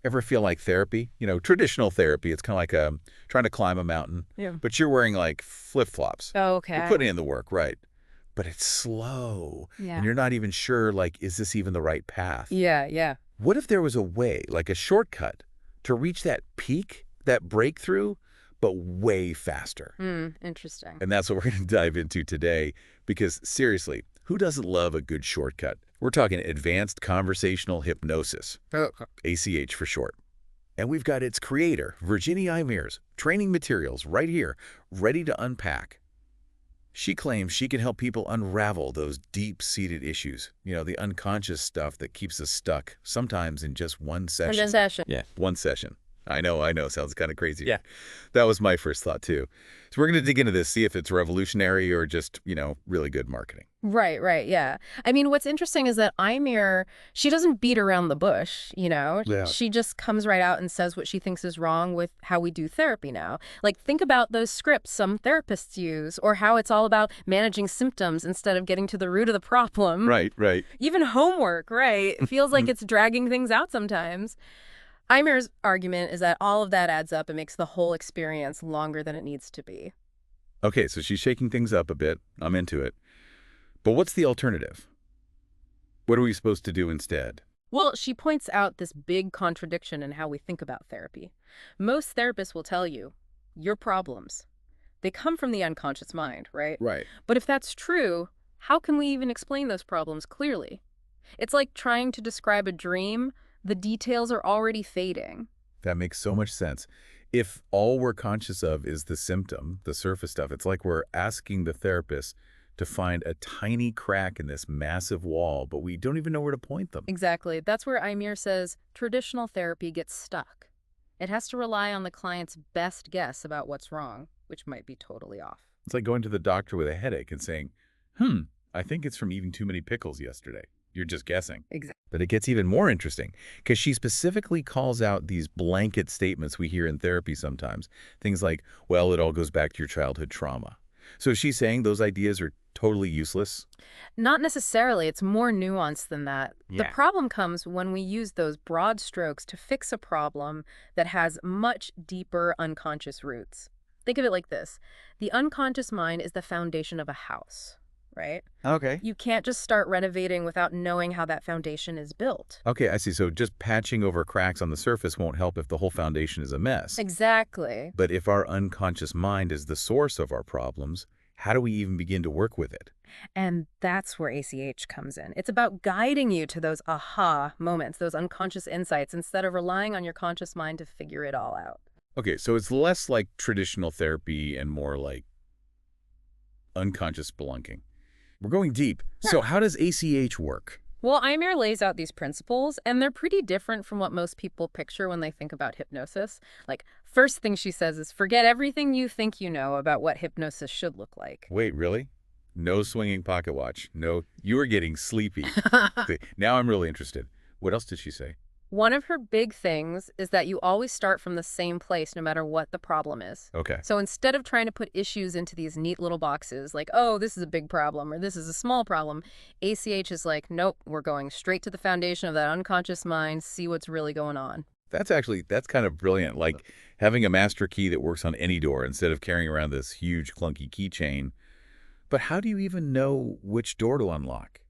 Ever feel like therapy? Traditional therapy, it's kind of like trying to climb a mountain, Yeah. but you're wearing like flip-flops. You're Okay. putting in the work, right? But it's slow, and Yeah. you're not even sure, like, is this even the right path? Yeah, yeah. What if there was a way, like a shortcut, to reach that peak, that breakthrough, but way faster? Interesting. And that's what we're going to dive into today, because seriously, who doesn't love a good shortcut? We're talking Advanced Conversational Hypnosis, ACH for short. And we've got its creator, Virginie training materials right here, ready to unpack. She claims she can help people unravel those deep-seated issues, the unconscious stuff that keeps us stuck, sometimes in just one session. Session. Yeah, one session. I know, sounds kind of crazy. Yeah. That was my first thought, too. So we're going to dig into this, see if it's revolutionary or just, really good marketing. Right, yeah. I mean, what's interesting is that Imir, she doesn't beat around the bush, Yeah. She just comes right out and says what she thinks is wrong with how we do therapy now. Like, think about those scripts some therapists use, or how it's all about managing symptoms instead of getting to the root of the problem. Right. Even homework, right? It feels like it's dragging things out sometimes. Imir's argument is that all of that adds up and makes the whole experience longer than it needs to be. Okay, so she's shaking things up a bit. I'm into it. But what's the alternative? What are we supposed to do instead? Well, she points out this big contradiction in how we think about therapy. Most therapists will tell you, your problems, they come from the unconscious mind, right? Right. But if that's true, how can we even explain those problems clearly? It's like trying to describe a dream. The details are already fading. That makes so much sense. If all we're conscious of is the symptom, the surface stuff, it's like we're asking the therapist to find a tiny crack in this massive wall, but we don't even know where to point them. Exactly. That's where Imir says traditional therapy gets stuck. It has to rely on the client's best guess about what's wrong, which might be totally off. It's like going to the doctor with a headache and saying, I think it's from eating too many pickles yesterday. You're just guessing. Exactly. But it gets even more interesting because she specifically calls out these blanket statements we hear in therapy sometimes. Things like, well, it all goes back to your childhood trauma. So is she saying those ideas are totally useless? Not necessarily. It's more nuanced than that. The Yeah. problem comes when we use those broad strokes to fix a problem that has much deeper unconscious roots. Think of it like this. The unconscious mind is the foundation of a house, right? Okay. You can't just start renovating without knowing how that foundation is built. Okay, I see. So just patching over cracks on the surface won't help if the whole foundation is a mess. Exactly. But if our unconscious mind is the source of our problems, how do we even begin to work with it? And that's where ACH comes in. It's about guiding you to those aha moments, those unconscious insights, instead of relying on your conscious mind to figure it all out. Okay, so it's less like traditional therapy and more like unconscious spelunking. We're going deep. So how does ACH work? Well, Imir lays out these principles, and they're pretty different from what most people picture when they think about hypnosis. Like, first thing she says is forget everything you think you know about what hypnosis should look like. Wait, really? No swinging pocket watch. No, you are getting sleepy. Okay, now I'm really interested. What else did she say? One of her big things is that you always start from the same place no matter what the problem is. Okay. So instead of trying to put issues into these neat little boxes like, oh, this is a big problem or this is a small problem, ACH is like, nope, we're going straight to the foundation of that unconscious mind, see what's really going on. That's kind of brilliant. Like having a master key that works on any door instead of carrying around this huge clunky keychain. But how do you even know which door to unlock?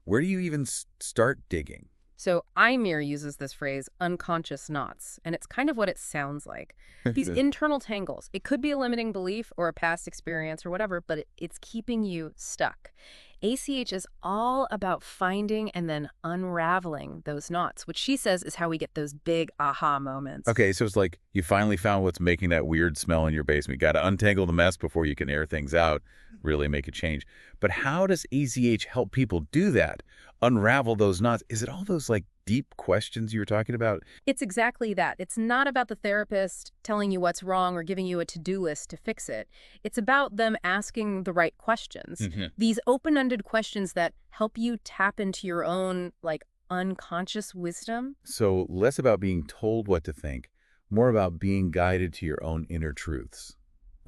Where do you even start digging? So Imir uses this phrase, unconscious knots, and it's kind of what it sounds like. These internal tangles. It could be a limiting belief or a past experience or whatever, but it's keeping you stuck. ACH is all about finding and then unraveling those knots, which she says is how we get those big aha moments. Okay, so it's like you finally found what's making that weird smell in your basement. You got to untangle the mess before you can air things out, really make a change. But how does ACH help people do that? Unravel those knots? Is it all those like deep questions you were talking about? It's exactly that. It's not about the therapist telling you what's wrong or giving you a to-do list to fix it. It's about them asking the right questions. These open-ended questions that help you tap into your own, like, unconscious wisdom. So less about being told what to think, more about being guided to your own inner truths.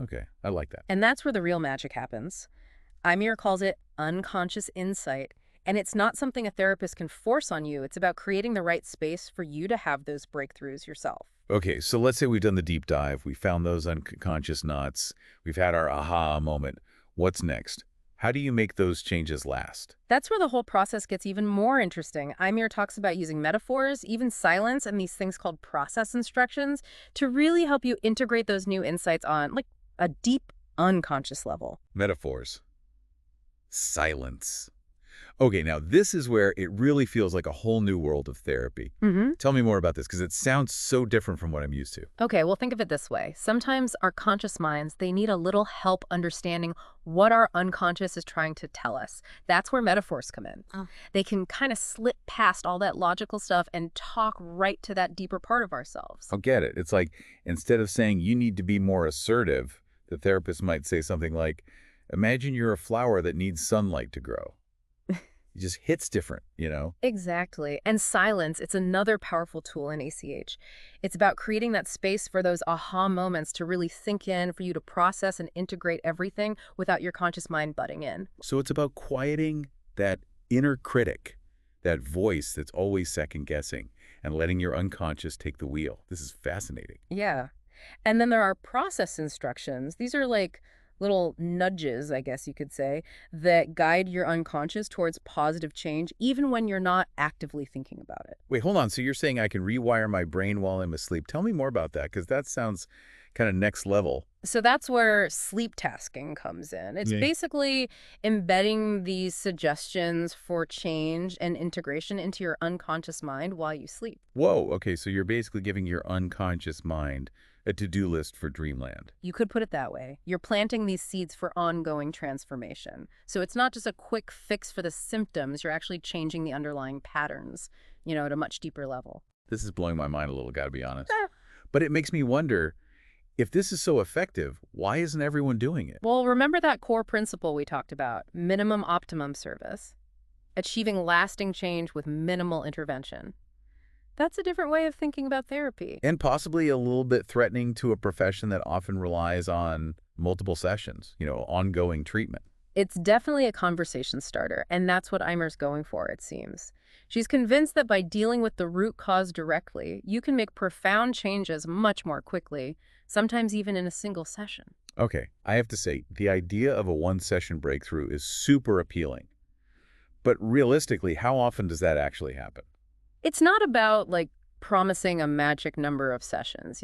Okay, I like that. And that's where the real magic happens. Imir calls it unconscious insight. And it's not something a therapist can force on you. It's about creating the right space for you to have those breakthroughs yourself. Okay, so let's say we've done the deep dive. We found those unconscious knots. We've had our aha moment. What's next? How do you make those changes last? That's where the whole process gets even more interesting. Imir talks about using metaphors, even silence, and these things called process instructions to really help you integrate those new insights on, like, a deep, unconscious level. Metaphors. Silence. Okay, now this is where it really feels like a whole new world of therapy. Tell me more about this, because it sounds so different from what I'm used to. Okay, well, think of it this way. Sometimes our conscious minds, they need a little help understanding what our unconscious is trying to tell us. That's where metaphors come in. Oh. They can kind of slip past all that logical stuff and talk right to that deeper part of ourselves. I'll get it. It's like, instead of saying you need to be more assertive, the therapist might say something like, imagine you're a flower that needs sunlight to grow. It just hits different, you know? Exactly. And silence, it's another powerful tool in ACH. It's about creating that space for those aha moments to really sink in, for you to process and integrate everything without your conscious mind butting in. So it's about quieting that inner critic, that voice that's always second-guessing, and letting your unconscious take the wheel. This is fascinating. Yeah. And then there are process instructions. These are like little nudges, I guess you could say, that guide your unconscious towards positive change, even when you're not actively thinking about it. Wait, hold on. So you're saying I can rewire my brain while I'm asleep. Tell me more about that, because that sounds kind of next level. So that's where sleep tasking comes in. It's basically embedding these suggestions for change and integration into your unconscious mind while you sleep. Whoa, okay, so you're basically giving your unconscious mind a to-do list for dreamland. You could put it that way. You're planting these seeds for ongoing transformation. So it's not just a quick fix for the symptoms. You're actually changing the underlying patterns, at a much deeper level. This is blowing my mind a little, gotta be honest. But it makes me wonder, if this is so effective, why isn't everyone doing it? Well, remember that core principle we talked about, minimum optimum service, achieving lasting change with minimal intervention. That's a different way of thinking about therapy. And possibly a little bit threatening to a profession that often relies on multiple sessions, ongoing treatment. It's definitely a conversation starter, and that's what Eimer's going for, it seems. She's convinced that by dealing with the root cause directly, you can make profound changes much more quickly, sometimes even in a single session. Okay, I have to say, the idea of a one-session breakthrough is super appealing. But realistically, how often does that actually happen? It's not about, promising a magic number of sessions,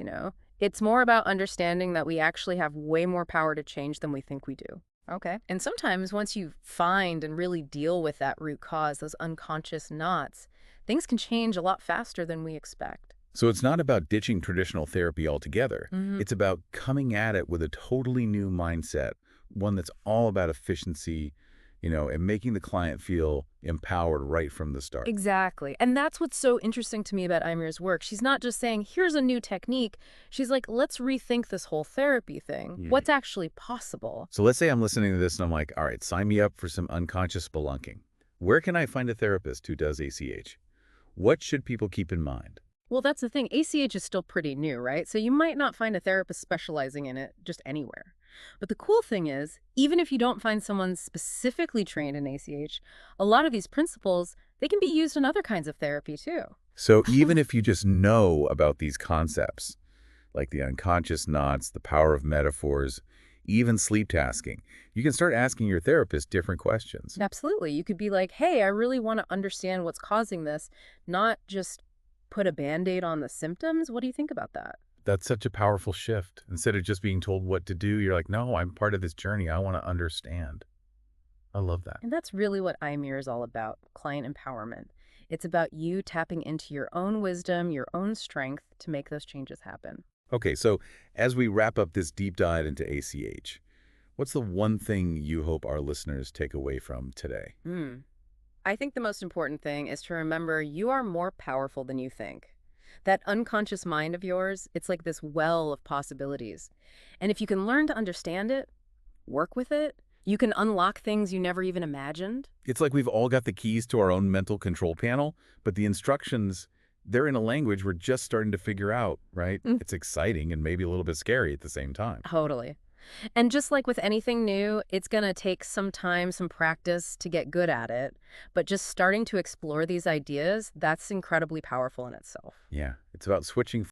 It's more about understanding that we actually have way more power to change than we think we do. Okay. And sometimes once you find and really deal with that root cause, those unconscious knots, things can change a lot faster than we expect. So it's not about ditching traditional therapy altogether. It's about coming at it with a totally new mindset, one that's all about efficiency, and making the client feel empowered right from the start. Exactly. And that's what's so interesting to me about Eimer's work. She's not just saying, here's a new technique. She's like, let's rethink this whole therapy thing. What's actually possible? So let's say I'm listening to this and I'm like, all right, sign me up for some unconscious spelunking. Where can I find a therapist who does ACH? What should people keep in mind? Well, that's the thing. ACH is still pretty new, right? So you might not find a therapist specializing in it just anywhere. But the cool thing is, even if you don't find someone specifically trained in ACH, a lot of these principles, they can be used in other kinds of therapy too. So even if you just know about these concepts, like the unconscious knots, the power of metaphors, even sleep tasking, you can start asking your therapist different questions. Absolutely. You could be like, hey, I really want to understand what's causing this, not just put a Band-Aid on the symptoms. What do you think about that? That's such a powerful shift. Instead of just being told what to do, you're like, no, I'm part of this journey. I want to understand. I love that. And that's really what IMIR is all about, client empowerment. It's about you tapping into your own wisdom, your own strength to make those changes happen. Okay, so as we wrap up this deep dive into ACH, what's the one thing you hope our listeners take away from today? I think the most important thing is to remember you are more powerful than you think. That unconscious mind of yours, it's like this well of possibilities. And if you can learn to understand it, work with it, you can unlock things you never even imagined. It's like we've all got the keys to our own mental control panel, but the instructions, they're in a language we're just starting to figure out, right? It's exciting and maybe a little bit scary at the same time. Totally. And just like with anything new, it's going to take some time, some practice to get good at it. But just starting to explore these ideas, that's incredibly powerful in itself. Yeah, it's about switching